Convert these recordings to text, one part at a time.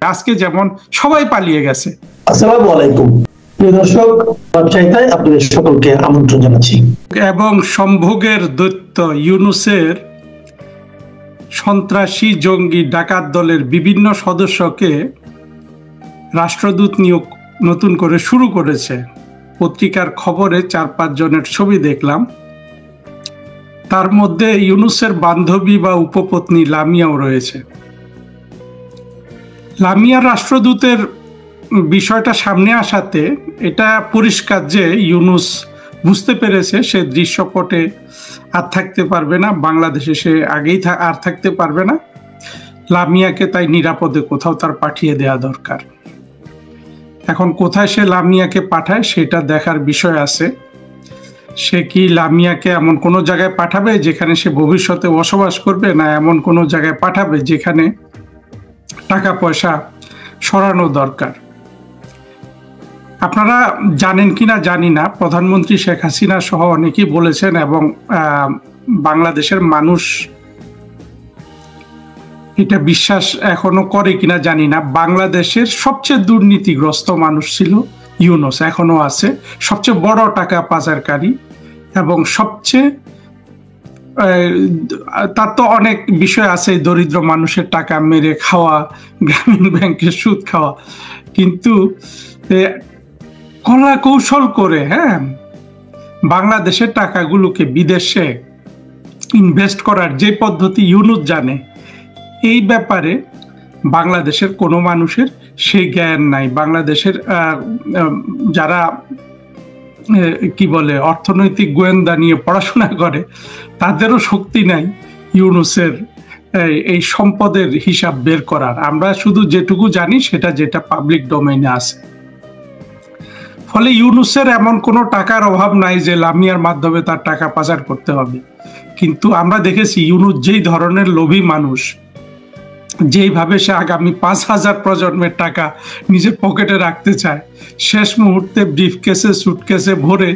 আজকে যেমন সবাই পালিয়ে গেছে। আসসালামু আলাইকুম প্রিয় দর্শক, চাইতায় আপনাদের সকলকে আমন্ত্রণ জানাচ্ছি। এবং সম্ভোগের দৈত্য ইউনূসের সন্ত্রাসী জঙ্গি ডাকাত দলের বিভিন্ন সদস্যকে রাষ্ট্রদূত নিয়োগ নতুন করে শুরু করেছে। পত্রিকার খবরে 4-5 জনের ছবি দেখলাম, তার মধ্যে ইউনূসের বান্ধবী বা উপপত্নী লামিয়াও রয়েছে। লামিয়া রাষ্ট্রদূতের বিষয়টা সামনে আসাতে এটা পরিষ্কার যে ইউনূস বুঝতে পেরেছে সে দৃশ্যপটে আর থাকতে পারবে না, বাংলাদেশে সে আগেই আর থাকতে পারবে না। লামিয়াকে তাই নিরাপদে কোথাও তার পাঠিয়ে দেওয়া দরকার। এখন কোথায় সে লামিয়াকে পাঠায় সেটা দেখার বিষয় আছে। সে কি লামিয়াকে এমন কোনো জায়গায় পাঠাবে যেখানে সে ভবিষ্যতে বসবাস করবে, না এমন কোনো জায়গায় পাঠাবে যেখানে টাকা পয়সা সরানো দরকার? আপনারা জানেন কিনা জানি না, প্রধানমন্ত্রী শেখ হাসিনা সহ অনেকেই বলেছেন এবং বাংলাদেশের মানুষ এটা বিশ্বাস এখনো করে কিনা জানি না, বাংলাদেশের সবচেয়ে দুর্নীতিগ্রস্ত মানুষ ছিল ইউনূস, এখনো আছে। সবচেয়ে বড় টাকা পাচারকারী এবং সবচেয়ে তার তো অনেক বিষয় আছে, দরিদ্র মানুষের টাকা মেরে খাওয়া, গ্রামীণ ব্যাংকের সুদ খাওয়া, কিন্তু কলা কৌশল করে বাংলাদেশের টাকাগুলোকে বিদেশে ইনভেস্ট করার যে পদ্ধতি ইউনূস জানে, এই ব্যাপারে বাংলাদেশের কোনো মানুষের সেই জ্ঞান নাই। বাংলাদেশের যারা কি বলে অর্থনৈতিক গোয়েন্দা নিয়ে পড়াশোনা করে তাদেরও শক্তি নাই ইউনূসের এই সম্পদের হিসাব বের করার। আমরা শুধু যেটুকু জানি সেটা যেটা পাবলিক ডোমেইনে আছে। ফলে ইউনূসের এমন কোনো টাকার অভাব নাই যে লামিয়ার মাধ্যমে তার টাকা পাচার করতে হবে। কিন্তু আমরা দেখেছি ইউনূস যেই ধরনের লোভী মানুষ, যেইভাবে সে আগামী 5000 প্রজন্মের টাকা নিজের পকেটে রাখতে চায়, শেষ মুহূর্তে ব্রিফকেসে সুটকেসে ভরে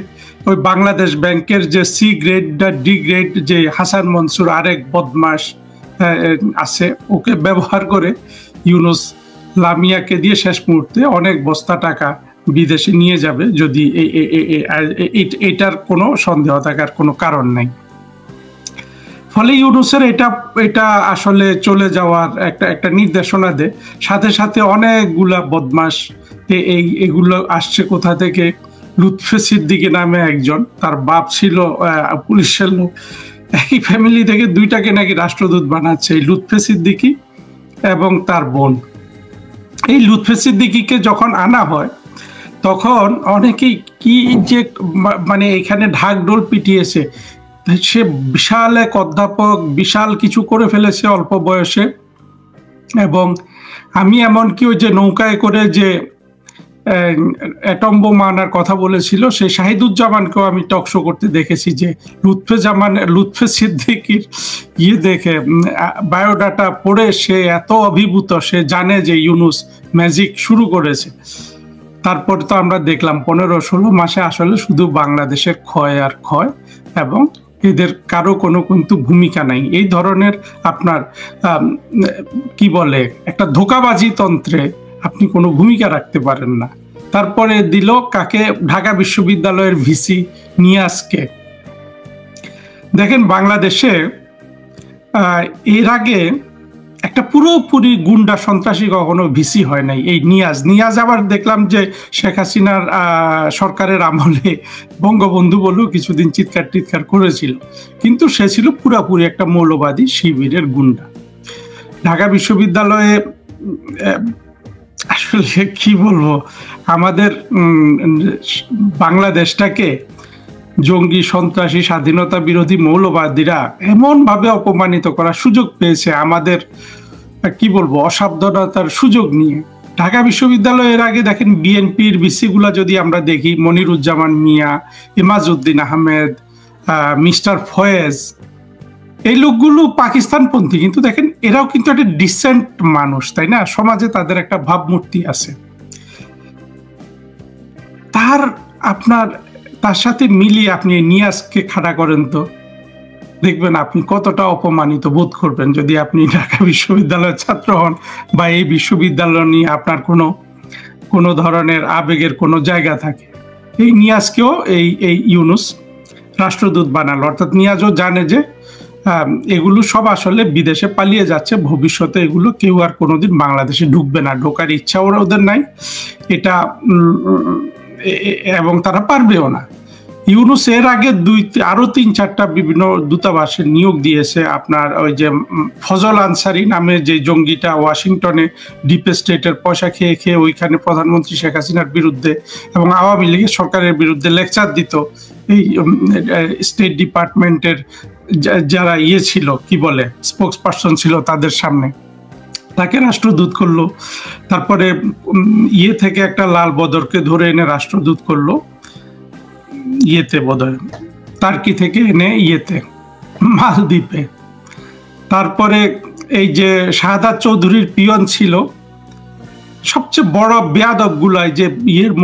ওই বাংলাদেশ ব্যাংকের যে সি গ্রেড বা ডি গ্রেড যে হাসান মনসুর আরেক বদমাশ আছে, ওকে ব্যবহার করে ইউনূস লামিয়াকে দিয়ে শেষ মুহূর্তে অনেক বস্তা টাকা বিদেশে নিয়ে যাবে, যদি এটার কোনো সন্দেহ থাকার কোনো কারণ নাই। ফলে ইউনূসের এটা আসলে চলে যাওয়ার একটা নির্দেশনা দেয়। সাথে সাথে অনেকগুলা বদমাস এগুলো আসছে কোথা থেকে? লুৎফে সিদ্দিকী নামে একজন, তার বাপ ছিল পুলিশের লোক, একই ফ্যামিলি থেকে দুইটাকে নাকি রাষ্ট্রদূত বানাচ্ছে, এই লুৎফে সিদ্দিকী এবং তার বোন। এই লুৎফে সিদ্দিকীকে যখন আনা হয় তখন অনেকেই কি যে মানে এখানে ঢাকঢোল পিটিয়েছে, সে বিশাল এক অধ্যাপক, বিশাল কিছু করে ফেলেছে অল্প বয়সে। এবং আমি এমনকি ওই যে নৌকায় করে যে অ্যাটম বোমা আনার কথা বলেছিল, সেই শাহিদুজ্জামানকেও আমি টকশো করতে দেখেছি যে লুৎফে সিদ্দিকীর দেখে বায়োডাটা পড়ে সে এত অভিভূত, সে জানে যে ইউনূস ম্যাজিক শুরু করেছে। তারপর তো আমরা দেখলাম 15-16 মাসে আসলে শুধু বাংলাদেশের ক্ষয় আর ক্ষয়, এবং এদের কারো কোনো কিন্তু ভূমিকা নাই। এই ধরনের আপনার কি বলে একটা ধোঁকাবাজি তন্ত্রে আপনি কোনো ভূমিকা রাখতে পারেন না। তারপরে দিল কাকে? ঢাকা বিশ্ববিদ্যালয়ের ভিসি নিয়াজকে। দেখেন, বাংলাদেশে এর আগে একটা পুরোপুরি গুন্ডা সন্ত্রাসী কখনো ভিসি হয় নাই। এই নিয়াজ আবার দেখলাম যে শেখ হাসিনার সরকারের আমলে বঙ্গবন্ধু বলেও কিছুদিন চিৎকার করেছিল, কিন্তু সে ছিল পুরাপুরি একটা মৌলবাদী শিবিরের গুন্ডা। ঢাকা বিশ্ববিদ্যালয়ে আসলে কি বলবো, আমাদের বাংলাদেশটাকে জঙ্গি, সন্ত্রাসী, স্বাধীনতা বিরোধী মৌলবাদীরা এমনভাবে অপমানিত করার সুযোগ পেয়েছে, আমাদের কি বলবো অসাবধানতার সুযোগ নিয়ে। ঢাকা বিশ্ববিদ্যালয়ের আগে দেখেন বিএনপির ভিসিগুলা যদি আমরা দেখি, মনিরুজ্জামান মিয়া, ইমাজউদ্দিন আহমেদ, মিস্টার ফয়েজ, এই লোকগুলো পাকিস্তানপন্থী, কিন্তু দেখেন এরাও কিন্তু একটা ডিসেন্ট মানুষ, তাই না? সমাজে তাদের একটা ভাবমূর্তি আছে। তার সাথে মিলিয়ে আপনি নিয়াজকে খাড়া করেন তো, দেখবেন আপনি কতটা অপমানিত বোধ করবেন যদি আপনি ঢাকা বিশ্ববিদ্যালয়ের ছাত্র হন বা এই বিশ্ববিদ্যালয় নিয়ে আপনার কোনো ধরনের আবেগের কোনো জায়গা থাকে। এই নিয়াজকেও এই ইউনূস রাষ্ট্রদূত বানালো, অর্থাৎ নিয়াজও জানে যে এগুলো সব আসলে বিদেশে পালিয়ে যাচ্ছে, ভবিষ্যতে এগুলো কেউ আর কোনোদিন বাংলাদেশে ঢুকবে না, ঢোকার ইচ্ছা ওদের নাই এটা, এবং তারা পারবেও না। ইউনূস এর আগে আরো 3-4টা বিভিন্ন দূতাবাসে নিয়োগ দিয়েছে। আপনার ওই যে ফজল আনসারি নামে যে জঙ্গিটা ওয়াশিংটনে ডিপ স্টেটের পয়সা খেয়ে খেয়ে ওইখানে প্রধানমন্ত্রী শেখ হাসিনার বিরুদ্ধে এবং আওয়ামী লীগের সরকারের বিরুদ্ধে লেকচার দিত, এই স্টেট ডিপার্টমেন্টের যারা ছিল কি বলে স্পোক্স পারসন ছিল তাদের সামনে, তাকে রাষ্ট্রদূত করলো। তারপরে থেকে একটা লাল বদরকে ধরে এনে রাষ্ট্রদূত করলো বোধহয় টার্কি থেকে এনে মালদ্বীপে। তারপরে এই যে শাহাদাত চৌধুরীর পিয়ন ছিল, সবচেয়ে বড় বেয়াদব গুলাই যে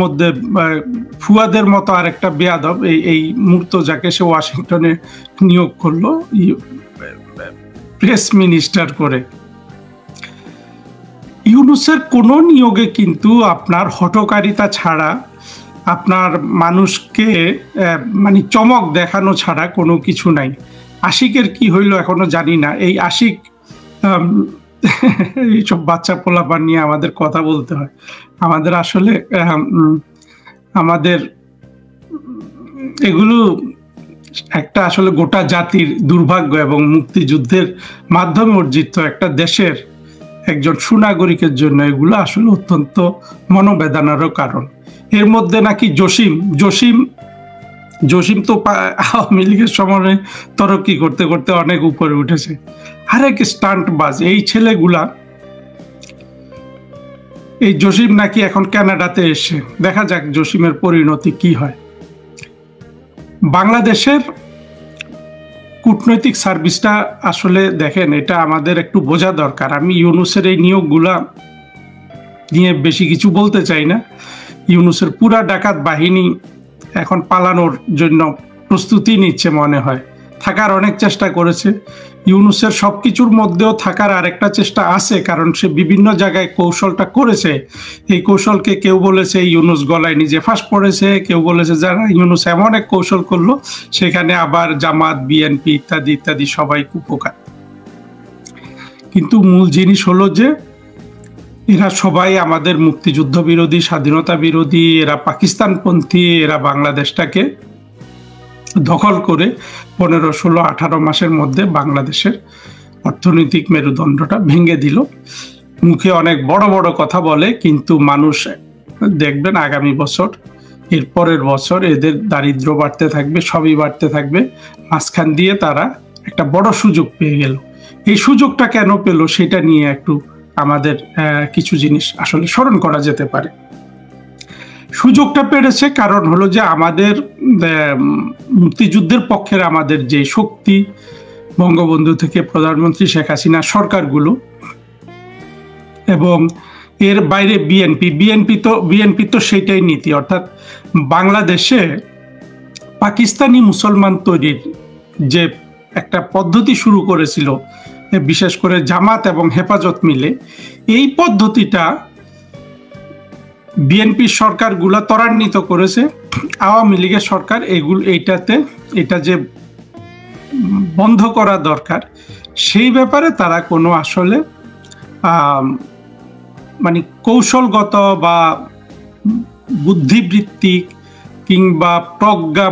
মধ্যে ফুয়াদের মতো আরেকটা বেয়াদব এই মুর্তজাকে সে ওয়াশিংটনে নিয়োগ করলো প্রেস মিনিস্টার করে। ইউনূসের কোনো নিয়োগে কিন্তু আপনার হঠকারিতা ছাড়া, আপনার মানুষকে মানে চমক দেখানো ছাড়া কোনো কিছু নাই। আশিকের কি হইলো এখনো জানি না। এই আশিক এইসব বাচ্চা পোলাপান নিয়ে আমাদের কথা বলতে হয়। আমাদের আসলে আমাদের এগুলো একটা আসলে গোটা জাতির দুর্ভাগ্য এবং মুক্তিযুদ্ধের মাধ্যমে অর্জিত একটা দেশের একজন সুনাগরিকের জন্য এগুলো আসলে অত্যন্ত মনোবেদনারও কারণ। এর মধ্যে নাকি জসিম তো আওয়ামী লীগের সময় তরক্কি করতে করতে অনেক উপরে উঠেছে। আরেক স্টান্টবাজ এই ছেলেগুলা, এই জসিম নাকি এখন কানাডাতে এসে, দেখা যাক জসিমের পরিণতি কি হয়। বাংলাদেশের কূটনৈতিক সার্ভিসটা আসলে দেখেন, এটা আমাদের একটু বোঝা দরকার। আমি ইউনূসের এই নিয়োগগুলা নিয়ে বেশি কিছু বলতে চাই না। ইউনূসের পুরা ডাকাত বাহিনী এখন পালানোর জন্য প্রস্তুতি নিচ্ছে মনে হয়। থাকার অনেক চেষ্টা করেছে। ইউনূসের সবকিছুর মধ্যেও থাকার আরেকটা চেষ্টা আছে, কারণ সে বিভিন্ন জায়গায় কৌশলটা করেছে। এই কৌশলকে কেউ বলেছে ইউনূস গলায় নিজে ফাঁস পড়েছে, কেউ বলেছে যারা ইউনূস এমন এক কৌশল করলো সেখানে আবার জামাত, বিএনপি ইত্যাদি ইত্যাদি সবাই কুপোকাত। কিন্তু মূল জিনিস হলো যে এরা সবাই আমাদের মুক্তিযুদ্ধ বিরোধী, স্বাধীনতা বিরোধী, এরা পাকিস্তানপন্থী, এরা বাংলাদেশটাকে দখল করে 15, 16, 18 মাসের মধ্যে বাংলাদেশের অর্থনৈতিক মেরুদণ্ডটা ভেঙে দিল। মুখে অনেক বড় বড় কথা বলে, কিন্তু মানুষ দেখবেন আগামী বছর, এর পরের বছর এদের দারিদ্র্য বাড়তে থাকবে, সবই বাড়তে থাকবে। মাঝখান দিয়ে তারা একটা বড় সুযোগ পেয়ে গেল। এই সুযোগটা কেন পেল সেটা নিয়ে একটু আমাদের কিছু জিনিস আসলে স্মরণ করা যেতে পারে। সুযোগটা পেরেছে কারণ হলো যে আমাদের মুক্তিযুদ্ধের পক্ষের আমাদের যে শক্তি, বঙ্গবন্ধু থেকে প্রধানমন্ত্রী শেখ হাসিনা সরকারগুলো, এবং এর বাইরে বিএনপি তো সেটাই নীতি, অর্থাৎ বাংলাদেশে পাকিস্তানি মুসলমান তৈরির যে একটা পদ্ধতি শুরু করেছিল, বিশেষ করে জামাত এবং হেফাজত মিলে, এই পদ্ধতিটা বিএনপির সরকারগুলো ত্বরান্বিত করেছে। আওয়ামী লীগের সরকার এটা যে বন্ধ করা দরকার সেই ব্যাপারে তারা কোনো আসলে মানে কৌশলগত বা বুদ্ধিবৃত্তিক কিংবা প্রজ্ঞা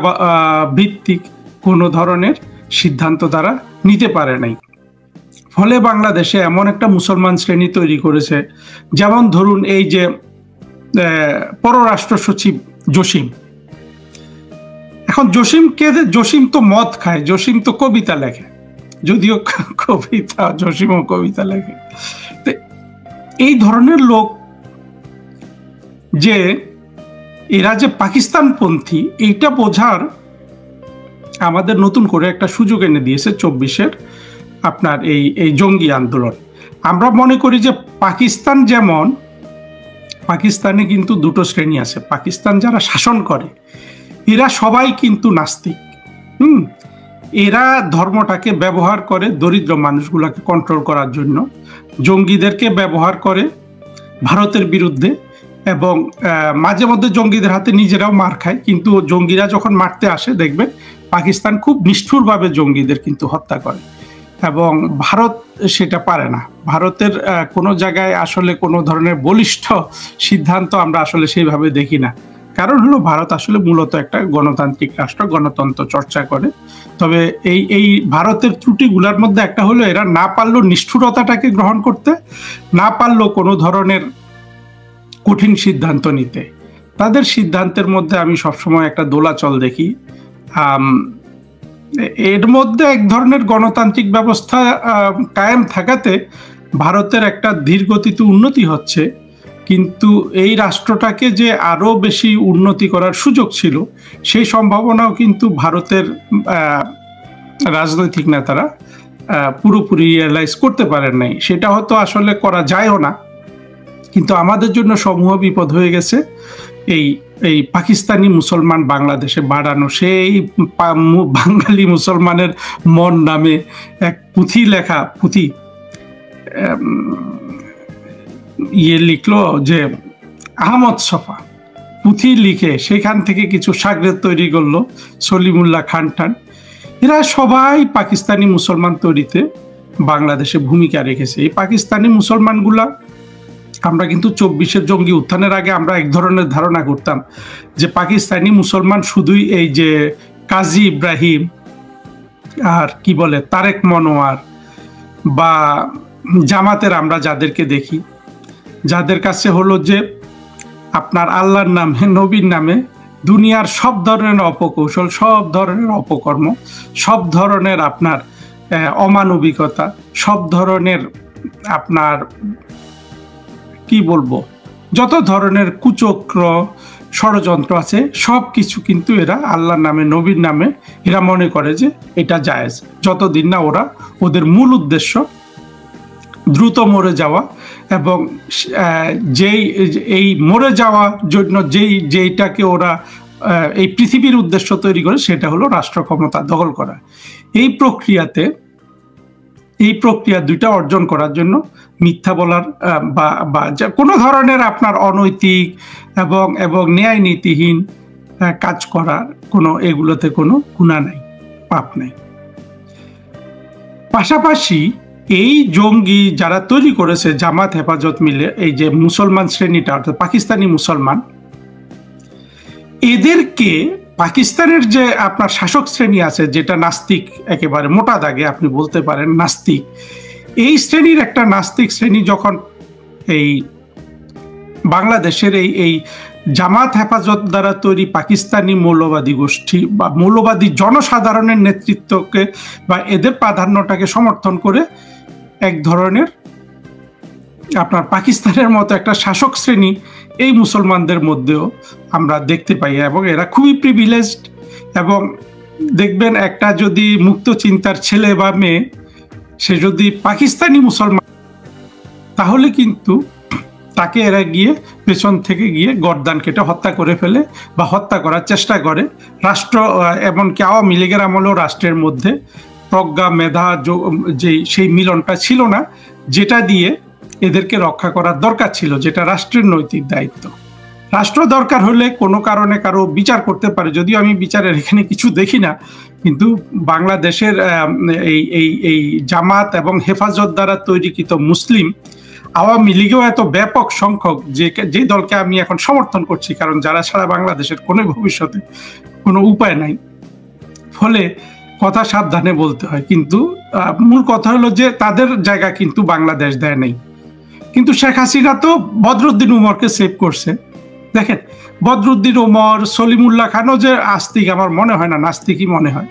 ভিত্তিক কোনো ধরনের সিদ্ধান্ত তারা নিতে পারে নাই। ফলে বাংলাদেশে এমন একটা মুসলমান শ্রেণী তৈরি করেছে, যেমন ধরুন এই যে পররাষ্ট্র সচিব জসিম। এখন জসিম তো মদ খায়, জসিম তো কবিতা লেখে, যদিও জসিমও কবিতা লেখে। তো এই ধরনের লোক যে এরা যে পাকিস্তানপন্থী, এইটা বোঝার আমাদের নতুন করে একটা সুযোগ এনে দিয়েছে 24-এর আপনার এই জঙ্গি আন্দোলন। আমরা মনে করি যে পাকিস্তান, যেমন পাকিস্তানে কিন্তু দুটো শ্রেণী আছে। পাকিস্তান যারা শাসন করে এরা সবাই কিন্তু নাস্তিক, এরা ধর্মটাকে ব্যবহার করে দরিদ্র মানুষগুলোকে কন্ট্রোল করার জন্য, জঙ্গিদেরকে ব্যবহার করে ভারতের বিরুদ্ধে, এবং মাঝে মধ্যে জঙ্গিদের হাতে নিজেরাও মার খায়। কিন্তু জঙ্গিরা যখন মারতে আসে দেখবেন পাকিস্তান খুব নিষ্ঠুরভাবে জঙ্গিদের কিন্তু হত্যা করে, এবং ভারত সেটা পারে না। ভারতের কোনো জায়গায় আসলে কোনো ধরনের বলিষ্ঠ সিদ্ধান্ত আমরা আসলে সেইভাবে দেখি না। কারণ হলো ভারত আসলে মূলত একটা গণতান্ত্রিক রাষ্ট্র, গণতন্ত্র চর্চা করে। তবে এই ভারতের ত্রুটিগুলোর মধ্যে একটা হলো এরা না পারলো নিষ্ঠুরতাটাকে গ্রহণ করতে, না পারলো কোনো ধরনের কঠিন সিদ্ধান্ত নিতে। তাদের সিদ্ধান্তের মধ্যে আমি সবসময় একটা দোলাচল দেখি। এর মধ্যে এক ধরনের গণতান্ত্রিক ব্যবস্থা কায়েম থাকাতে ভারতের একটা ধীরগতিতে উন্নতি হচ্ছে, কিন্তু এই রাষ্ট্রটাকে যে আরো বেশি উন্নতি করার সুযোগ ছিল সেই সম্ভাবনাও কিন্তু ভারতের রাজনৈতিক নেতারা পুরোপুরি রিয়েলাইজ করতে পারেন নাই। সেটা হয়তো আসলে করা যায়ও না, কিন্তু আমাদের জন্য সমূহ বিপদ হয়ে গেছে এই পাকিস্তানি মুসলমান বাংলাদেশে বাড়ানো। সেই বাঙালি মুসলমানের মন নামে এক পুঁথি লেখা, পুঁথি লিখলো যে আহমদ ছফা পুঁথি লিখে সেখান থেকে কিছু শাগরেদ তৈরি করলো, সলিমুল্লাহ খান টান। এরা সবাই পাকিস্তানি মুসলমান তৈরিতে বাংলাদেশে ভূমিকা রেখেছে। এই পাকিস্তানি মুসলমানগুলা, আমরা কিন্তু 24-এর জঙ্গি উত্থানের আগে আমরা এক ধরনের ধারণা করতাম যে পাকিস্তানি মুসলমান শুধুই এই যে কাজী ইব্রাহিম আর কি বলে তারেক মনোয়ার বা জামাতের আমরা যাদেরকে দেখি, যাদের কাছে হলো যে আপনার আল্লাহর নামে, নবীর নামে দুনিয়ার সব ধরনের অপকৌশল, সব ধরনের অপকর্ম, সব ধরনের আপনার অমানবিকতা, সব ধরনের আপনার কি বলবো যত ধরনের কুচক্র ষড়যন্ত্র আছে সব কিছু কিন্তু এরা আল্লাহর নামে, নবীর নামে এরা মনে করে যে এটা জায়েজ, যতদিন না ওরা ওদের মূল উদ্দেশ্য দ্রুত মরে যাওয়া, এবং যেই এই মরে যাওয়ার জন্য যেইটাকে ওরা এই পৃথিবীর উদ্দেশ্য তৈরি করে সেটা হলো রাষ্ট্র ক্ষমতা দখল করা। এই প্রক্রিয়া দুইটা অর্জন করার জন্য মিথ্যা বলার বা কোনো ধরনের আপনার অনৈতিক এবং ন্যায় নীতিহীন কাজ করার এগুলোতে কোনো গুনাহ নাই, পাপ নাই। পাশাপাশি এই জঙ্গি যারা তৈরি করেছে জামাত হেফাজত মিলে, এই যে মুসলমান শ্রেণীটা অর্থাৎ পাকিস্তানি মুসলমান, এদেরকে পাকিস্তানের যে আপনার শাসক শ্রেণী আছে যেটা নাস্তিক, একেবারে মোটা দাগে আপনি বলতে পারেন নাস্তিক, এই শ্রেণীর একটা নাস্তিক শ্রেণী যখন এই বাংলাদেশের এই জামাত হেফাজত দ্বারা তৈরি পাকিস্তানি মৌলবাদী গোষ্ঠী বা মৌলবাদী জনসাধারণের নেতৃত্বকে বা এদের প্রাধান্যটাকে সমর্থন করে এক ধরনের আপনার পাকিস্তানের মতো একটা শাসক শ্রেণী এই মুসলমানদের মধ্যেও আমরা দেখতে পাই, এবং এরা খুবই প্রিভিলেজড। এবং দেখবেন একটা যদি মুক্ত চিন্তার ছেলে বা মেয়ে সে যদি পাকিস্তানি মুসলমান, তাহলে কিন্তু তাকে এরা গিয়ে পেছন থেকে গিয়ে গর্দান কেটে হত্যা করে ফেলে বা হত্যা করার চেষ্টা করে। রাষ্ট্র, এমনকি আওয়ামী লীগের আমলেও রাষ্ট্রের মধ্যে প্রজ্ঞা মেধা সেই মিলনটা ছিল না, যেটা দিয়ে এদেরকে রক্ষা করার দরকার ছিল, যেটা রাষ্ট্রের নৈতিক দায়িত্ব। রাষ্ট্র দরকার হলে কোনো কারণে কারো বিচার করতে পারে, যদিও আমি বিচারের এখানে কিছু দেখি না, কিন্তু বাংলাদেশের এই জামাত এবং হেফাজত দ্বারা তৈরিকৃত মুসলিম, আওয়ামী লীগেও এত ব্যাপক সংখ্যক যে দলকে আমি এখন সমর্থন করছি, কারণ যারা ছাড়া বাংলাদেশের কোনো ভবিষ্যতে কোনো উপায় নাই, ফলে কথা সাবধানে বলতে হয়। কিন্তু মূল কথা হলো যে তাদের জায়গা কিন্তু বাংলাদেশ দেয় নাই। কিন্তু শেখ হাসিনা তো বদরুদ্দিন উমরকে সেভ করছে। দেখেন বদরুদ্দিন উমর, সলিমুল্লাহ খানও যে আস্তিক আমার মনে হয় না, নাস্তিকই মনে হয়।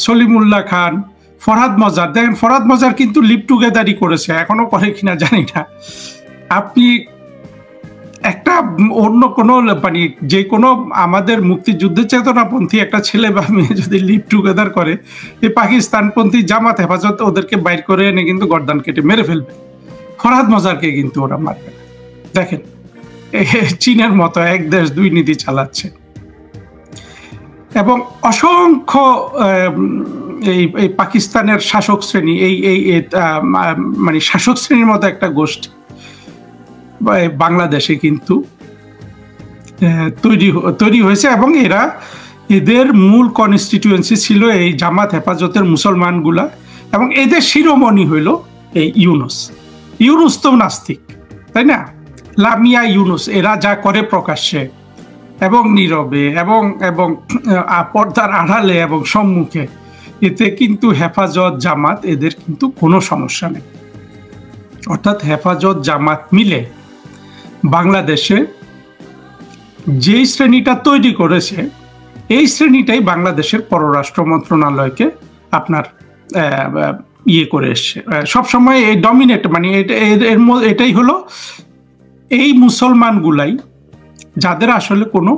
সলিমুল্লাহ খান, ফরহাদ মজার, দেখেন ফরহাদ মজার কিন্তু লিভ টুগেদারই করেছে, এখনো করে কিনা জানি না। আপনি একটা অন্য কোনো মানে যে কোনো আমাদের মুক্তিযুদ্ধের চেতনাপন্থী একটা ছেলে বা মেয়ে যদি লিভ টুগেদার করে, এই পাকিস্তানপন্থী জামাত হেফাজত ওদেরকে বাইর করে এনে কিন্তু গর্দান কেটে মেরে ফেলবে। ফরহাদ মজারকে কিন্তু ওরা মারবে না। দেখেন চীনের মতো এক দেশ দুই নীতি চালাচ্ছে, এবং অসংখ্য এই পাকিস্তানের শাসক শ্রেণী এই এই মানে শাসক শ্রেণীর মতো একটা গোষ্ঠী বাংলাদেশে কিন্তু তৈরি হয়েছে, এবং এদের মূল কনস্টিটিউয়েন্সি ছিল এই জামাত হেফাজতের মুসলমানগুলা, এবং এদের শিরোমণি হইল এই ইউনুস তো নাস্তিক, তাই না? লামিয়া ইউনুস, এরা যা করে প্রকাশ্যে এবং নীরবে এবং পর্দার আড়ালে এবং সম্মুখে, এতে কিন্তু হেফাজত জামাত এদের কিন্তু কোনো সমস্যা নেই। অর্থাৎ হেফাজত জামাত মিলে বাংলাদেশে যেই শ্রেণীটা তৈরি করেছে, এই শ্রেণীটাই বাংলাদেশের পররাষ্ট্র মন্ত্রণালয়কে আপনার ইয়ে করে এসছে সবসময়, এই ডমিনেট, মানে এটাই হলো এই মুসলমানগুলাই যাদের আসলে কোনো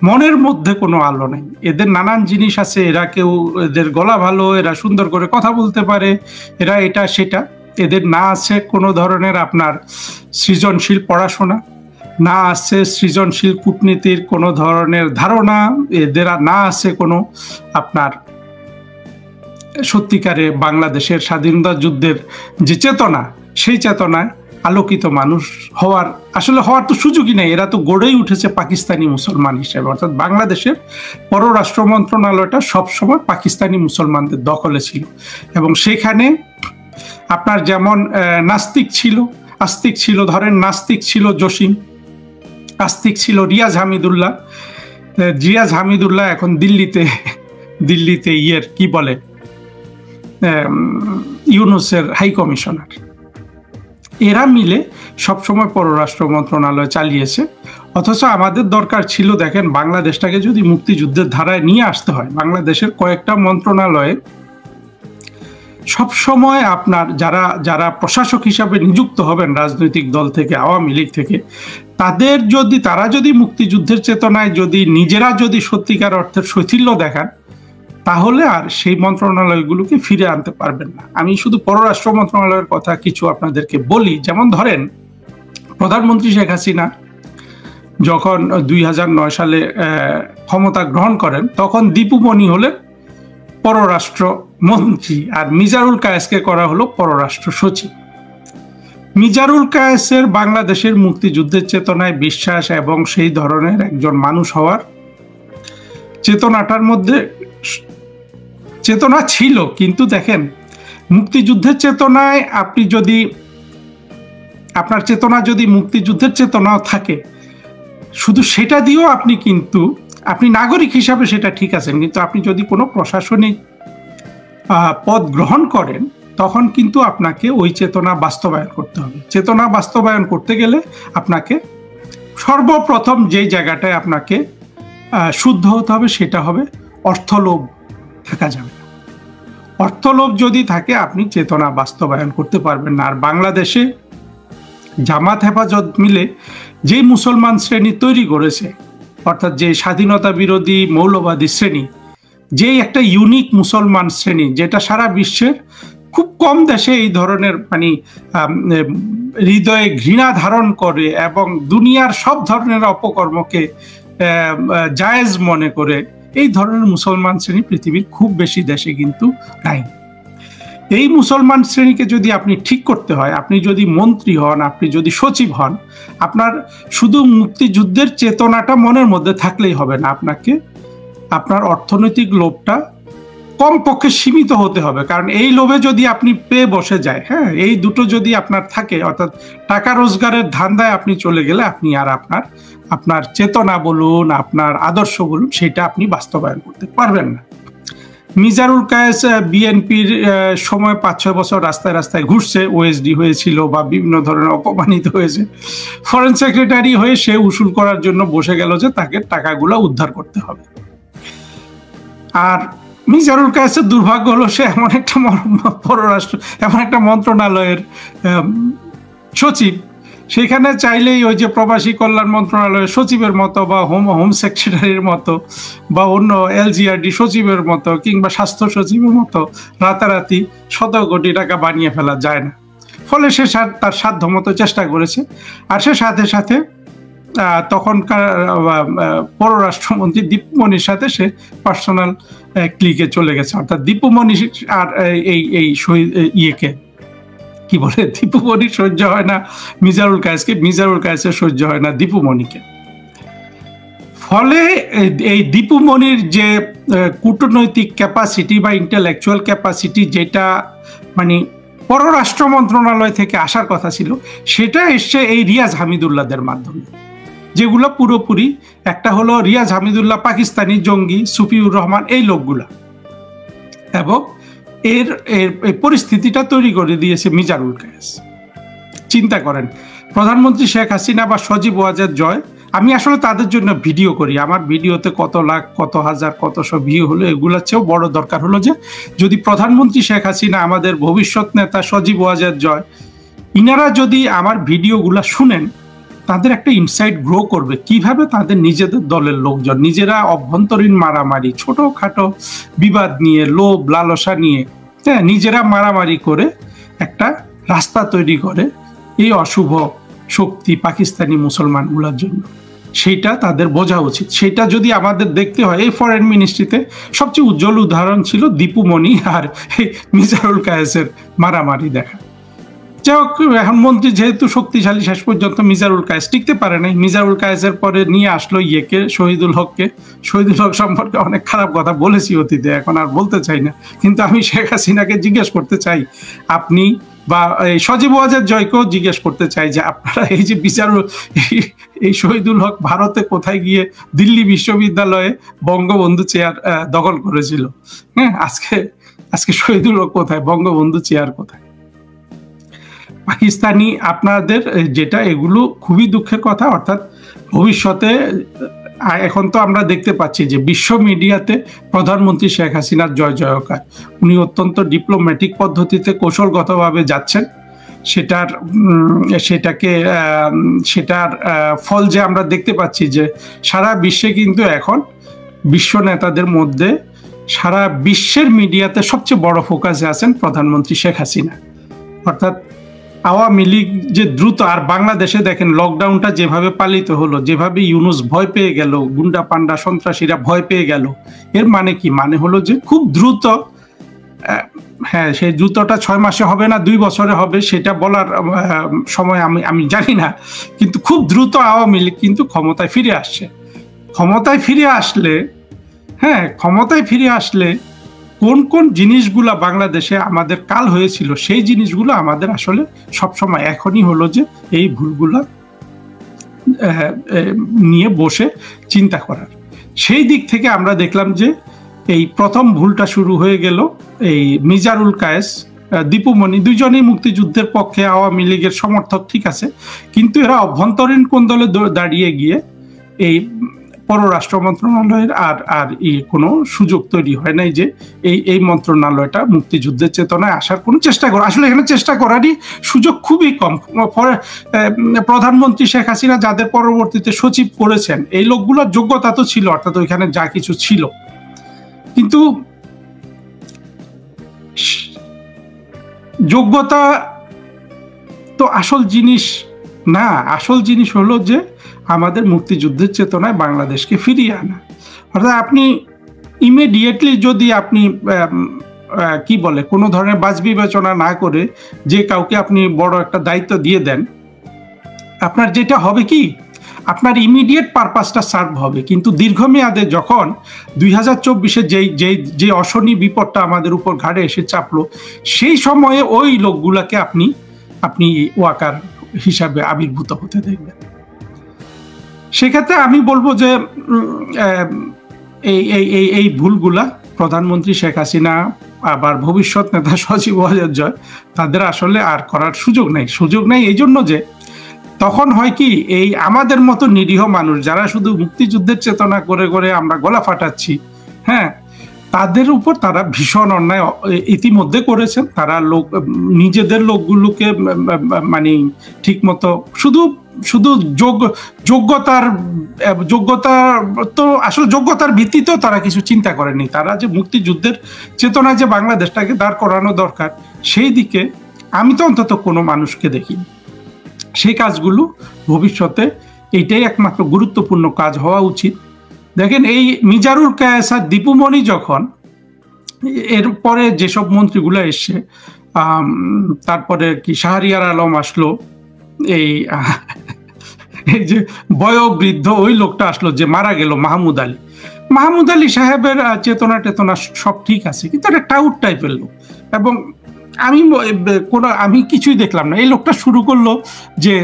মনের মধ্যে কোনো আলো নেই। এদের নানান জিনিস আছে, এদের গলা ভালো, এরা সুন্দর করে কথা বলতে পারে, এরা এটা সেটা, এদের না আছে কোনো ধরনের আপনার সৃজনশীল পড়াশোনা, না আছে সৃজনশীল কূটনীতির কোনো ধরনের ধারণা, এদের না আছে কোনো আপনার সত্যিকারে বাংলাদেশের স্বাধীনতা যুদ্ধের যে চেতনা, সেই চেতনায় আলোকিত মানুষ হওয়ার তো সুযোগই নেই। এরা তো গড়েই উঠেছে পাকিস্তানি মুসলমান হিসেবে, অর্থাৎ বাংলাদেশের পররাষ্ট্র মন্ত্রণালয়টা সবসময় পাকিস্তানি মুসলমানদের দখলে ছিল, এবং সেখানে আপনার যেমন নাস্তিক ছিল, আস্তিক ছিল, ধরেন নাস্তিক ছিল জসিম, আস্তিক ছিল রিয়াজ হামিদুল্লাহ এখন দিল্লিতে কি বলে ইউনুসের হাই কমিশনার। এরা মিলে সবসময় পররাষ্ট্র মন্ত্রণালয় চালিয়েছে। অথচ আমাদের দরকার ছিল, দেখেন, বাংলাদেশটাকে যদি মুক্তিযুদ্ধের ধারায় নিয়ে আসতে হয়, বাংলাদেশের কয়েকটা মন্ত্রণালয়ে সবসময় আপনার যারা প্রশাসক হিসাবে নিযুক্ত হবেন রাজনৈতিক দল থেকে, আওয়ামী লীগ থেকে, তারা যদি মুক্তিযুদ্ধের চেতনায় নিজেরা সত্যিকার অর্থের শৈথিল্য দেখান, তাহলে আর সেই মন্ত্রণালয়গুলোকে ফিরে আনতে পারবেন না। আমি শুধু পররাষ্ট্র মন্ত্রণালয়ের কথা কিছু আপনাদেরকে বলি। যেমন ধরেন, প্রধানমন্ত্রী শেখ হাসিনা যখন 2009 সালে ক্ষমতা গ্রহণ করেন, তখন দীপু মনি হলেন পররাষ্ট্র মন্ত্রী, আর মিজানুল কায়েসকে করা হলো পররাষ্ট্র সচিব। মিজানুল কায়েসের বাংলাদেশের মুক্তিযুদ্ধের চেতনায় বিশ্বাস এবং সেই ধরনের একজন মানুষ হওয়ার চেতনাটার মধ্যে চেতনা ছিল, কিন্তু দেখেন, মুক্তিযুদ্ধের চেতনায় আপনার চেতনা যদি মুক্তিযুদ্ধের চেতনাও থাকে, শুধু সেটা দিয়েও আপনি নাগরিক হিসাবে সেটা ঠিক আছেন, কিন্তু আপনি যদি কোনো প্রশাসনিক পদ গ্রহণ করেন, তখন কিন্তু আপনাকে ওই চেতনা বাস্তবায়ন করতে হবে। চেতনা বাস্তবায়ন করতে গেলে আপনাকে সর্বপ্রথম যেই জায়গাটায় আপনাকে শুদ্ধ হতে হবে, সেটা হবে অর্থলোভ থাকা যাবে না। অর্থলোভ যদি থাকে, আপনি চেতনা বাস্তবায়ন করতে পারবেন না। আর বাংলাদেশে জামাত হেফাজত মিলে যে মুসলমান শ্রেণী তৈরি করেছে, অর্থাৎ যে স্বাধীনতা বিরোধী মৌলবাদী শ্রেণী, যেই একটা ইউনিক মুসলমান শ্রেণী, যেটা সারা বিশ্বের খুব কম দেশে এই ধরনের হৃদয়ে ঘৃণা ধারণ করে এবং দুনিয়ার সব ধরনের অপকর্মকে জায়েজ মনে করে, এই ধরনের মুসলমান শ্রেণী পৃথিবীর খুব বেশি দেশে কিন্তু নাই। এই মুসলমান শ্রেণীকে যদি আপনি ঠিক করতে হয়, আপনি যদি মন্ত্রী হন, আপনি যদি সচিব হন, আপনার শুধু মুক্তিযুদ্ধের চেতনাটা মনের মধ্যে থাকলেই হবে না, আপনার অর্থনৈতিক লোভটা কমপক্ষে সীমিত হতে হবে। কারণ এই লোভে যদি আপনি পেয়ে বসে যায়, হ্যাঁ, এই দুটো যদি আপনার থাকে, অর্থাৎ টাকা রোজগারের ধান্দায় আপনি চলে গেলে, আপনি আর আপনার চেতনা বলুন, আপনার আদর্শ বলুন, সেটা আপনি বাস্তবায়ন করতে পারবেন না। মিজানুল কায়েস বিএনপির সময় 5-6 বছর রাস্তায় রাস্তায় ঘুরছে, ওএসডি হয়েছিল বা বিভিন্ন ধরনের অপমানিত হয়েছে, ফরেন সেক্রেটারি হয়ে সে উসুল করার জন্য বসে গেল যে তাকে টাকাগুলো উদ্ধার করতে হবে। আর মিজানুল কায়েসের দুর্ভাগ্য হলো, সে এমন একটা মন্ত্রণালয়ের সচিব, সেখানে চাইলেই ওই যে প্রবাসী কল্যাণ মন্ত্রণালয়ের সচিবের মতো বা হোম সেক্রেটারির মতো বা অন্য এলজিআরডি সচিবের মতো কিংবা স্বাস্থ্য সচিবের মতো রাতারাতি 100 কোটি টাকা বানিয়ে ফেলা যায় না। ফলে সে তার সাধ্য মতো চেষ্টা করেছে, আর সে সাথে সাথে তখনকার পররাষ্ট্রমন্ত্রী দীপুমণির সাথে সে পার্সোনাল ক্লিকে চলে গেছে, অর্থাৎ দীপুমণি আর এই ইয়েকে কি বলে, দীপুমণির সহ্য হয় না মিজানুল কায়েসকে, মিজানুল কায়েসের সহ্য হয় না দীপুমণিকে। ফলে এই দীপুমণির যে কূটনৈতিক ক্যাপাসিটি বা ইন্টেলেকচুয়াল ক্যাপাসিটি, যেটা মানে পররাষ্ট্র মন্ত্রণালয় থেকে আসার কথা ছিল, সেটা এসছে এই রিয়াজ হামিদুল্লাহদের মাধ্যমে, যেগুলো পুরোপুরি, একটা হলো রিয়াজ হামিদুল্লাহ পাকিস্তানি জঙ্গি, সুফিউর রহমান, এই লোকগুলা, এবং এর পরিস্থিতিটা তৈরি করে দিয়েছে মিজানুল কায়েস। চিন্তা করেন, প্রধানমন্ত্রী শেখ হাসিনা বা সজীব ওয়াজেদ জয়, আমি আসলে তাদের জন্য ভিডিও করি, আমার ভিডিওতে কত লাখ, কত হাজার, কতশো ভিউ হলো, এগুলোর চেয়েও বড় দরকার হলো যে যদি প্রধানমন্ত্রী শেখ হাসিনা, আমাদের ভবিষ্যৎ নেতা সজীব ওয়াজেদ জয়, ইনারা যদি আমার ভিডিওগুলা শুনেন, তাদের একটা ইনসাইট গ্রো করবে কিভাবে তাদের নিজেদের দলের লোকজন নিজেরা অভ্যন্তরীণ মারামারি, ছোটখাটো বিবাদ নিয়ে, লোভ লালসা নিয়ে, হ্যাঁ, নিজেরা মারামারি করে একটা রাস্তা তৈরি করে এই অশুভ শক্তি পাকিস্তানি মুসলমানগুলোর জন্য। সেইটা তাদের বোঝা উচিত। সেটা যদি আমাদের দেখতে হয়, এই ফরেন মিনিস্ট্রিতে সবচেয়ে উজ্জ্বল উদাহরণ ছিল দীপুমণি আর মিজানুল কায়েসের মারামারি দেখা। যাই হোক, এখন মন্ত্রী যেহেতু শক্তিশালী, শেষ পর্যন্ত মিজানুল কায়েস টিকতে পারে নাই। মিজানুল কায়েসের পরে নিয়ে আসলো ইয়েকে, শহীদুল হককে। শহীদুল হক সম্পর্কে অনেক খারাপ কথা বলেছি অতীতে, এখন আর বলতে চাই না, কিন্তু আমি শেখ হাসিনাকে জিজ্ঞেস করতে চাই, আপনি বা সজীব ওয়াজেদ জয়কেও জিজ্ঞেস করতে চাই যে আপনারা এই যে এই শহীদুল হক ভারতে কোথায় গিয়ে দিল্লি বিশ্ববিদ্যালয়ে বঙ্গবন্ধু চেয়ার দখল করেছিল, হ্যাঁ, আজকে শহীদুল হক কোথায়, বঙ্গবন্ধু চেয়ার কোথায়? পাকিস্তানি আপনাদের যেটা, এগুলো খুবই দুঃখের কথা। অর্থাৎ ভবিষ্যতে এখন তো আমরা দেখতে পাচ্ছি যে বিশ্ব মিডিয়াতে প্রধানমন্ত্রী শেখ হাসিনার জয় জয়কার, উনি অত্যন্ত ডিপ্লোম্যাটিক পদ্ধতিতে কৌশলগতভাবে যাচ্ছেন। সেটার ফল যে আমরা দেখতে পাচ্ছি যে সারা বিশ্বে কিন্তু এখন বিশ্ব নেতাদের মধ্যে, সারা বিশ্বের মিডিয়াতে সবচেয়ে বড় ফোকাসে আছেন প্রধানমন্ত্রী শেখ হাসিনা। অর্থাৎ আওয়ামী লীগ যে দ্রুত, আর বাংলাদেশে দেখেন লকডাউনটা যেভাবে পালিত হলো, যেভাবে ইউনুস ভয় পেয়ে গেল, গুন্ডা পান্ডা সন্ত্রাসীরা ভয় পেয়ে গেল, এর মানে কি? মানে হলো যে খুব দ্রুত, হ্যাঁ, সেই দ্রুতটা 6 মাসে হবে না 2 বছরে হবে, সেটা বলার সময় আমি জানি না, কিন্তু খুব দ্রুত আওয়ামী লীগ কিন্তু ক্ষমতায় ফিরে আসছে। ক্ষমতায় ফিরে আসলে কোন কোন জিনিসগুলা বাংলাদেশে আমাদের কাল হয়েছিল, সেই জিনিসগুলো আমাদের আসলে সবসময় এখনই হলো যে এই ভুলগুলা নিয়ে বসে চিন্তা করার। সেই দিক থেকে আমরা দেখলাম যে এই প্রথম ভুলটা শুরু হয়ে গেল এই মিজানুল কায়েস, দীপুমণি, দুইজনেই মুক্তিযুদ্ধের পক্ষে, আওয়ামী লীগের সমর্থক, ঠিক আছে, কিন্তু এরা অভ্যন্তরীণ কোন্দলে দাঁড়িয়ে গিয়ে এই পররাষ্ট্র মন্ত্রণালয়ের আর কোনো সুযোগ তৈরি হয় নাই যে এই মন্ত্রণালয়টা মুক্তিযুদ্ধের চেতনায় আসার কোনো চেষ্টা করে। আসলে এখানে চেষ্টা করারই সুযোগ খুবই কম। প্রধানমন্ত্রী শেখ হাসিনা যাদের পরবর্তীতে সচিব করেছেন, এই লোকগুলোর যোগ্যতা তো ছিল, অর্থাৎ ওইখানে যা কিছু ছিল, কিন্তু যোগ্যতা তো আসল জিনিস না। আসল জিনিস হলো যে আমাদের মুক্তিযুদ্ধের চেতনায় বাংলাদেশকে ফিরিয়ে আনা। অর্থাৎ আপনি ইমিডিয়েটলি যদি আপনি কি বলে কোনো ধরনের বাছ বিবেচনা না করে যে কাউকে আপনি বড় একটা দায়িত্ব দিয়ে দেন, আপনার যেটা হবে কি, আপনার ইমিডিয়েট পারপাসটা সার্ভ হবে, কিন্তু দীর্ঘমেয়াদে যখন 2024-এ যে অশনি বিপদটা আমাদের উপর ঘাড়ে এসে চাপলো, সেই সময়ে ওই লোকগুলাকে আপনি ওয়াকার হিসাবে আবির্ভূত হতে দেখবেন। সেক্ষেত্রে আমি বলবো যে এই ভুলগুলা প্রধানমন্ত্রী শেখ হাসিনা আবার ভবিষ্যৎ নেতা সজীব ওয়াজেদ জয়, তাদের আসলে আর করার সুযোগ নেই। এই জন্য যে তখন হয় কি, এই আমাদের মতো নিরীহ মানুষ যারা শুধু মুক্তিযুদ্ধের চেতনা করে করে আমরা গলা ফাটাচ্ছি, হ্যাঁ, তাদের উপর তারা ভীষণ অন্যায় ইতিমধ্যে করেছেন। তারা নিজেদের লোকগুলোকে মানে ঠিক মতো শুধু যোগ্যতা তো আসলে যোগ্যতার ভিত্তিতেও তারা কিছু চিন্তা করেনি। তারা যে মুক্তিযুদ্ধের চেতনায় যে বাংলাদেশটাকে দাঁড় করানো দরকার, সেই দিকে আমি তো অন্তত কোনো মানুষকে দেখিনি। সেই কাজগুলো ভবিষ্যতে এইটাই একমাত্র গুরুত্বপূর্ণ কাজ হওয়া উচিত। দেখেন, এই মিজানুর কায়েসার দীপুমণি যখন এরপরে যেসব মন্ত্রীগুলো এসছে, তারপরে কি শাহরিয়ার আলম আসলো, এই যে বয়োবৃদ্ধ ওই লোকটা আসলো যে মারা গেল, মাহমুদ আলী সাহেবের চেতনা টেতনা সব ঠিক আছে, কিন্তু একটা টাউট টাইপের লোক। এবং আমি কিছুই দেখলাম না। এই লোকটা শুরু করলো যে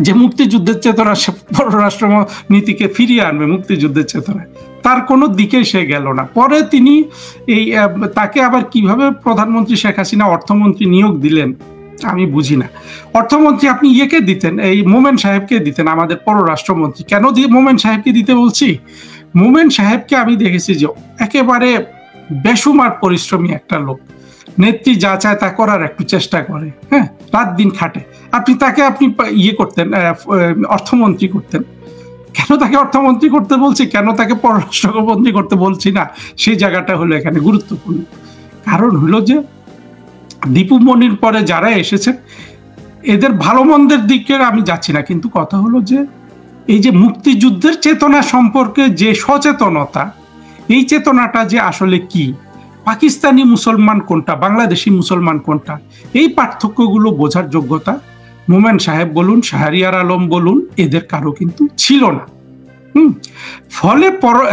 যে মুক্তিযুদ্ধের চেতনা, পররাষ্ট্র নীতিকে ফিরিয়ে আনবে মুক্তিযুদ্ধের চেতনায়, তার কোনো দিকে সে গেল না। পরে তিনি তাকে আবার কিভাবে প্রধানমন্ত্রী শেখ হাসিনা অর্থমন্ত্রী নিয়োগ দিলেন আমি বুঝি না। অর্থমন্ত্রী আপনি ইয়েকে দিতেন, এই মোমেন সাহেবকে দিতেন, আমাদের পররাষ্ট্রমন্ত্রী। কেন দিয়ে মোমেন সাহেবকে দিতে বলছি? মোমেন সাহেবকে আমি দেখেছি যে একেবারে বেসুমার পরিশ্রমী একটা লোক, নেত্রী যা চায় তা করার একটু চেষ্টা করে, হ্যাঁ, রাত দিন খাটে। আপনি ইয়ে করতেন, অর্থমন্ত্রী করতেন। কেন তাকে অর্থমন্ত্রী করতে বলছি, কেন তাকে পররাষ্ট্রমন্ত্রী করতে বলছি না, সেই জায়গাটা হলো এখানে গুরুত্বপূর্ণ। কারণ হলো যে দীপুমণির পরে যারা এসেছেন এদের ভালো মন্দের দিকে আমি যাচ্ছি না, কিন্তু কথা হলো যে এই যে মুক্তিযুদ্ধের চেতনা সম্পর্কে যে সচেতনতা, এই চেতনাটা যে আসলে কি, পাকিস্তানি মুসলমান কোনটা, বাংলাদেশি মুসলমান কোনটা, এই পার্থক্যগুলো বোঝার যোগ্যতা মোমেন সাহেব বলুন, শাহরিয়ার আলম বলুন, এদের কারো কিন্তু ছিল না। ফলে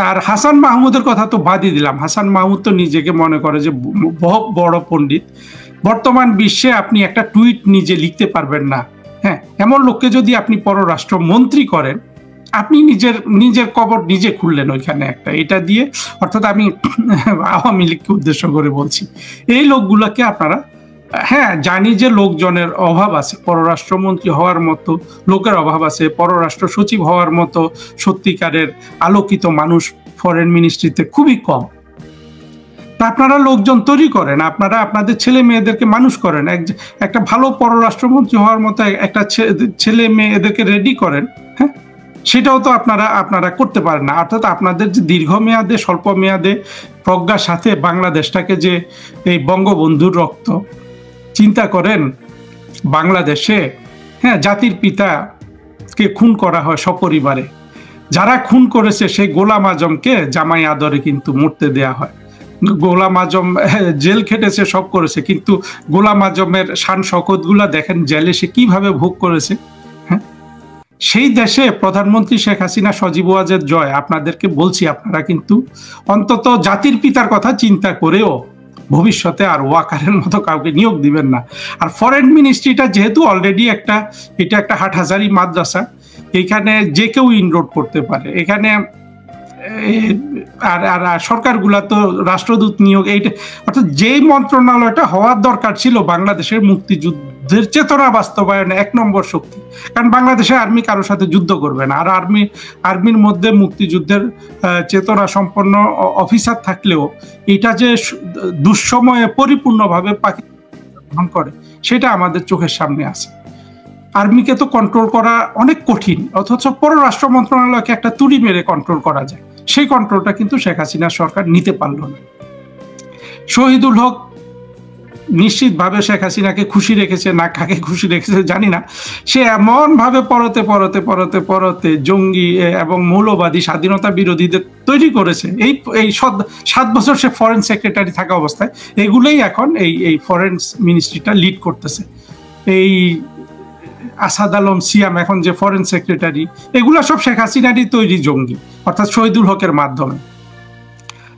আর হাসান মাহমুদের কথা তো বাদই দিলাম। হাসান মাহমুদ তো নিজেকে মনে করে যে বড় পণ্ডিত। বর্তমান বিশ্বে আপনি একটা টুইট নিজে লিখতে পারবেন না, হ্যাঁ, এমন লোককে যদি আপনি পররাষ্ট্রমন্ত্রী করেন, আপনি নিজের কবর নিজে খুললেন ওইখানে একটা, এটা দিয়ে। অর্থাৎ আমি আওয়ামী লীগকে উদ্দেশ্য করে বলছি। এই লোকগুলোকে আপনারা, হ্যাঁ জানি যে লোকজনের অভাব আছে, পররাষ্ট্রমন্ত্রী হওয়ার মতো লোকের অভাব আছে, পররাষ্ট্র সচিব হওয়ার মতো সত্যিকারের আলোকিত মানুষ ফরেন মিনিস্ট্রিতে খুবই কম। তা আপনারা লোকজন তৈরি করেন, আপনারা আপনাদের ছেলে মেয়েদেরকে মানুষ করেন, একটা ভালো পররাষ্ট্রমন্ত্রী হওয়ার মতো একটা ছেলে মেয়ে এদেরকে রেডি করেন, হ্যাঁ, সেটাও তো আপনারা করতে পারেন না। অর্থাৎ আপনাদের যে দীর্ঘমেয়াদে স্বল্প মেয়াদে প্রজ্ঞার সাথে বাংলাদেশটাকে যে এই বঙ্গবন্ধুর রক্ত চিন্তা করেন, বাংলাদেশে, হ্যাঁ, জাতির পিতাকে খুন করা হয় সপরিবারে, যারা খুন করেছে সেই গোলাম আজমকে জামাই আদরে কিন্তু মরতে দেয়া হয়। গোলাম আজম জেল খেটেছে, সব করেছে, কিন্তু গোলাম আজমের শান শকত গুলা দেখেন জেলে সে কিভাবে ভোগ করেছে। হ্যাঁ, সেই দেশে প্রধানমন্ত্রী শেখ হাসিনা সজীব ওয়াজেদ জয়। আপনাদেরকে বলছি, আপনারা কিন্তু অন্তত জাতির পিতার কথা চিন্তা করেও ভবিষ্যতে আর ওয়াকারের মতো কাউকে নিয়োগ দিবেন না। আর ফরেন মিনিস্ট্রিটা যেহেতু অলরেডি এটা একটা হাটহাজারি মাদ্রাসা, এখানে যে কেউ ইনরোড করতে পারে এখানে। আর সরকারগুলা তো রাষ্ট্রদূত নিয়োগ, এইটা অর্থাৎ যেই মন্ত্রণালয়টা হওয়ার দরকার ছিল বাংলাদেশের মুক্তিযুদ্ধের চেতনা বাস্তবায়নে 1 নম্বর শক্তি। কারণ বাংলাদেশে আর্মি কারোর সাথে যুদ্ধ করবে না, আর আর্মির মধ্যে মুক্তিযুদ্ধের চেতনা সম্পন্ন অফিসার থাকলেও এটা যে দুঃসময়ে পরিপূর্ণভাবে পাকিস্তান করে সেটা আমাদের চোখের সামনে আছে। আর্মিকে তো কন্ট্রোল করা অনেক কঠিন, অথচ পররাষ্ট্র মন্ত্রণালয়কে একটা তুড়ি মেরে কন্ট্রোল করা যায়। সেই কন্ট্রোলটা কিন্তু শেখ হাসিনা সরকার নিতে পারল না। শহীদুল হক নিশ্চিতভাবে শেখ হাসিনাকে খুশি রেখেছে, না কাকে খুশি রেখেছে জানি না। সে এমনভাবে পরতে জঙ্গি এবং মৌলবাদী স্বাধীনতা বিরোধীদের তৈরি করেছে। এই 7 বছর সে ফরেন সেক্রেটারি থাকা অবস্থায় এগুলোই এখন এই ফরেন মিনিস্ট্রিটা লিড করতেছে। এই আসাদ আলম সিয়াম এখন যে ফরেন সেক্রেটারি, এগুলো সব শেখ হাসিনারই তৈরি জঙ্গি, অর্থাৎ শহীদুল হকের মাধ্যমে।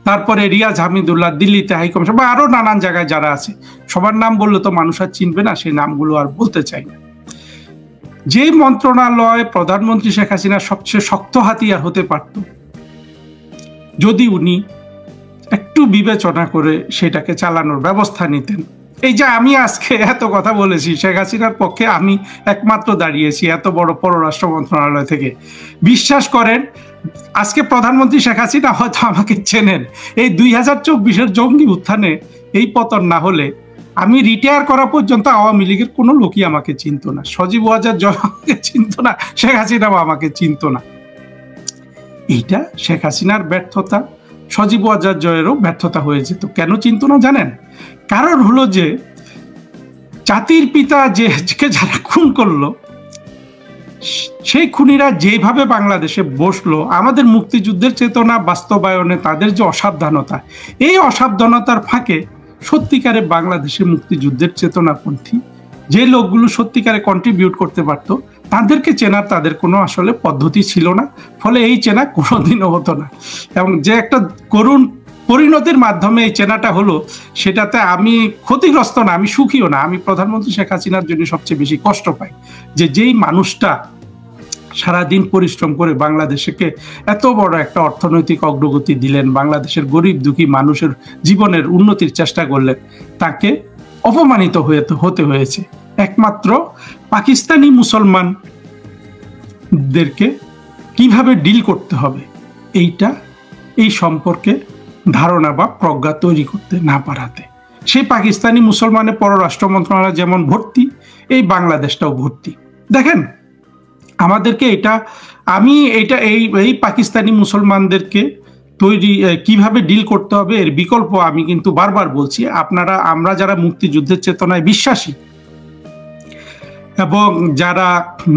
তারপরে রিয়াজ হামিদুল্লাহ দিল্লিতে হাইকমিশন বা আরো নানান জায়গায় যারা আছে, সবার নাম বললে তো মানুষ আর চিনবে না, সেই নামগুলো আর বলতে চাই না। যে মন্ত্রণালয় প্রধানমন্ত্রী শেখ হাসিনার সবচেয়ে শক্ত হাতিয়ার হতে পারত, যদি উনি একটু বিবেচনা করে সেটাকে চালানোর ব্যবস্থা নিতেন। এই যে আমি আজকে এত কথা বলেছি, শেখ হাসিনার পক্ষে আমি একমাত্র দাঁড়িয়েছি এত বড় পররাষ্ট্র মন্ত্রণালয় থেকে। বিশ্বাস করেন, আজকে প্রধানমন্ত্রী শেখ হাসিনা হয়তো আমাকে চেনেন। এই 2024-এর জঙ্গি উত্থানে এই পতন না হলে আমি রিটায়ার করা পর্যন্ত আওয়ামী লীগের কোনো লোকই আমাকে চিনত না, সজীব ওয়াজেদ জয় আমাকে চিনত না, শেখ হাসিনাও আমাকে চিনত না। এইটা শেখ হাসিনার ব্যর্থতা, সজীব ওয়াজেদ জয়েরও ব্যর্থতা হয়ে যেত। কেন চিনত না জানেন? কারণ হলো যে জাতির পিতা যারা খুন করলো, সেই খুনিরা যেভাবে বাংলাদেশে বসলো, আমাদের মুক্তিযুদ্ধের চেতনা বাস্তবায়নে তাদের যে অসাবধানতা, এই অসাবধানতার ফাঁকে সত্যিকারে বাংলাদেশের মুক্তিযুদ্ধের চেতনাপন্থী যে লোকগুলো সত্যিকারে কন্ট্রিবিউট করতে পারত, তাদেরকে চেনার তাদের কোনো আসলে পদ্ধতি ছিল না। ফলে এই চেনা কোনোদিনও হতো না, এবং যে একটা করুণ পরিণতির মাধ্যমে এই চেনাটা হলো, সেটাতে আমি ক্ষতিগ্রস্ত না, আমি সুখীও না। আমি প্রধানমন্ত্রী শেখ হাসিনার জন্য সবচেয়ে বেশি কষ্ট পাই যে যেই মানুষটা সারাদিন পরিশ্রম করে বাংলাদেশকে এত বড় একটা অর্থনৈতিক অগ্রগতি দিলেন, বাংলাদেশের গরিব দুঃখী মানুষের জীবনের উন্নতির চেষ্টা করলেন, তাকে অপমানিত হতে হয়েছে একমাত্র পাকিস্তানি মুসলমানদেরকে কিভাবে ডিল করতে হবে এই সম্পর্কে ধারণা বা প্রজ্ঞা তৈরি করতে না পারাতে। সেই পাকিস্তানি মুসলমানের পররাষ্ট্র মন্ত্রণালয় যেমন ভর্তি, এই বাংলাদেশটাও ভর্তি। দেখেন, আমাদেরকে এই পাকিস্তানি মুসলমানদেরকে কিভাবে ডিল করতে হবে এর বিকল্প আমি কিন্তু বারবার বলছি। আমরা যারা মুক্তিযুদ্ধের চেতনায় বিশ্বাসী এবং যারা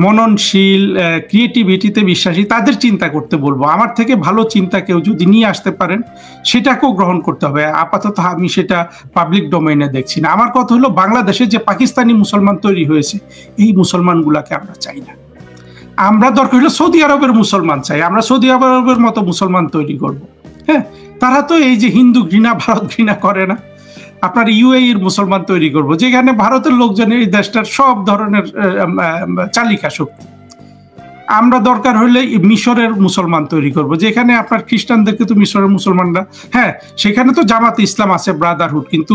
মননশীল, ক্রিয়েটিভিটিতে বিশ্বাসী, তাদের চিন্তা করতে বলবো। আমার থেকে ভালো চিন্তা কেউ যদি নিয়ে আসতে পারেন, সেটাকেও গ্রহণ করতে হবে। আপাতত আমি সেটা পাবলিক ডোমেইনে দেখছি না। আমার কথা হলো, বাংলাদেশে যে পাকিস্তানি মুসলমান তৈরি হয়েছে, এই মুসলমানগুলাকে আমরা চাই না। আমরা দরকার হলো সৌদি আরবের মুসলমান চাই, আমরা সৌদি আরবের মতো মুসলমান তৈরি করব। হ্যাঁ, তারা তো এই যে হিন্দু ঘৃণা, ভারত ঘৃণা করে না। আপনার ইউএইর মুসলমান তৈরি করব, যেখানে ভারতের লোকজন এই দেশটার সব ধরনের চালিকা শক্তি। আমরা দরকার হলে মিশরের মুসলমান তৈরি করব, যেখানে আপনার খ্রিস্টানদেরকে তো মিশরের মুসলমানরা, হ্যাঁ সেখানে তো জামাতে ইসলাম আছে, ব্রাদারহুড, কিন্তু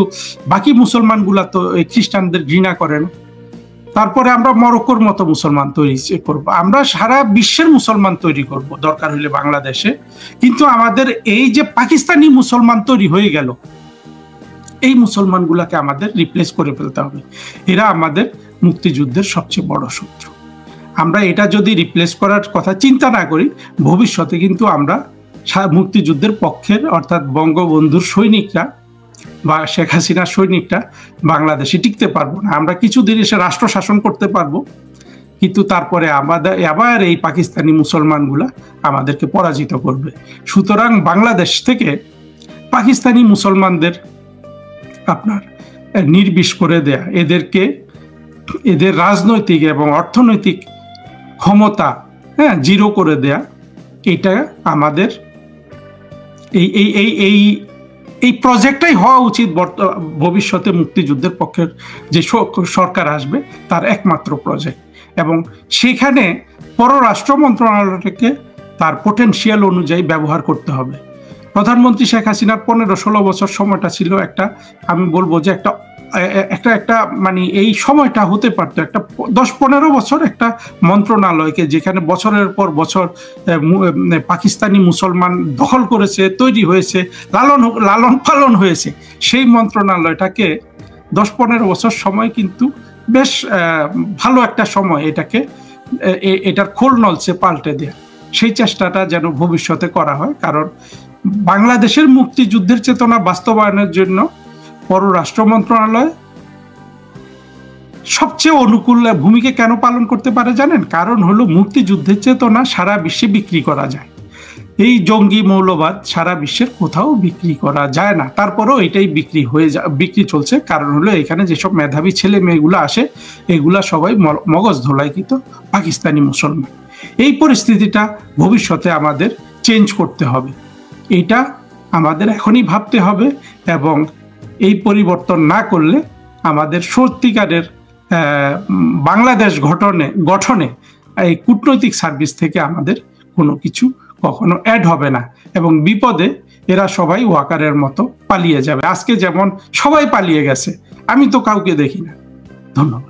বাকি মুসলমানগুলা তো এই খ্রিস্টানদের ঘৃণা করে না। তারপরে আমরা মরক্কোর মতো মুসলমান তৈরি করব, আমরা সারা বিশ্বের মুসলমান তৈরি করব দরকার হলে বাংলাদেশে। কিন্তু আমাদের এই যে পাকিস্তানি মুসলমান তৈরি হয়ে গেল, এই মুসলমানগুলাকে আমাদের রিপ্লেস করে ফেলতে হবে। এরা আমাদের মুক্তিযুদ্ধের সবচেয়ে বড় শত্রু। আমরা এটা যদি রিপ্লেস করার কথা চিন্তা না করি, ভবিষ্যতে কিন্তু আমরা মুক্তিযুদ্ধের পক্ষের, অর্থাৎ বঙ্গবন্ধুর সৈনিকরা বা শেখ হাসিনার সৈনিকরা বাংলাদেশে টিকতে পারবো না। আমরা কিছুদিন এসে রাষ্ট্র শাসন করতে পারবো, কিন্তু তারপরে আবার এই পাকিস্তানি মুসলমানগুলা আমাদেরকে পরাজিত করবে। সুতরাং বাংলাদেশ থেকে পাকিস্তানি মুসলমানদের আপনার নির্বিষ করে দেয়া, এদের রাজনৈতিক এবং অর্থনৈতিক ক্ষমতা জিরো করে দেয়া, এটা আমাদের এই প্রজেক্টটাই হওয়া উচিত ভবিষ্যতে মুক্তিযুদ্ধের পক্ষের যে সরকার আসবে তার একমাত্র প্রজেক্ট। এবং সেখানে পররাষ্ট্র মন্ত্রণালয়কে তার পোটেনশিয়াল অনুযায়ী ব্যবহার করতে হবে। প্রধানমন্ত্রী শেখ হাসিনার 15-16 বছর সময়টা ছিল একটা, আমি বলবো যে একটা মানে এই সময়টা হতে পারতো একটা 10-15 বছর একটা মন্ত্রণালয়কে, যেখানে বছরের পর বছর পাকিস্তানি মুসলমান দখল করেছে, তৈরি হয়েছে, লালন পালন হয়েছে, সেই মন্ত্রণালয়টাকে 10-15 বছর সময় কিন্তু বেশ ভালো একটা সময় এটার খোল নলছে পাল্টে দেয়া। সেই চেষ্টাটা যেন ভবিষ্যতে করা হয়, কারণ বাংলাদেশের মুক্তিযুদ্ধের চেতনা বাস্তবায়নের জন্য পররাষ্ট্র মন্ত্রণালয় সবচেয়ে অনুকূল ভূমিকা কেন পালন করতে পারে জানেন? কারণ হলো মুক্তিযুদ্ধের চেতনা সারা বিশ্বে বিক্রি করা যায়। এই জঙ্গি মৌলবাদ সারা বিশ্বের কোথাও বিক্রি করা যায় না, তারপরেও এটাই বিক্রি চলছে। কারণ হলো এখানে যেসব মেধাবী ছেলে মেয়েগুলো আসে, এগুলা সবাই মগজ ধোলাইকৃত পাকিস্তানি মুসলমান। এই পরিস্থিতিটা ভবিষ্যতে আমাদের চেঞ্জ করতে হবে, এটা আমাদের এখনই ভাবতে হবে। এবং এই পরিবর্তন না করলে আমাদের সত্যিকারের বাংলাদেশ গঠনে এই কূটনৈতিক সার্ভিস থেকে আমাদের কোনো কিছু কখনো অ্যাড হবে না, এবং বিপদে এরা সবাই ওয়াকারের মতো পালিয়ে যাবে। আজকে যেমন সবাই পালিয়ে গেছে, আমি তো কাউকে দেখি না। ধন্যবাদ।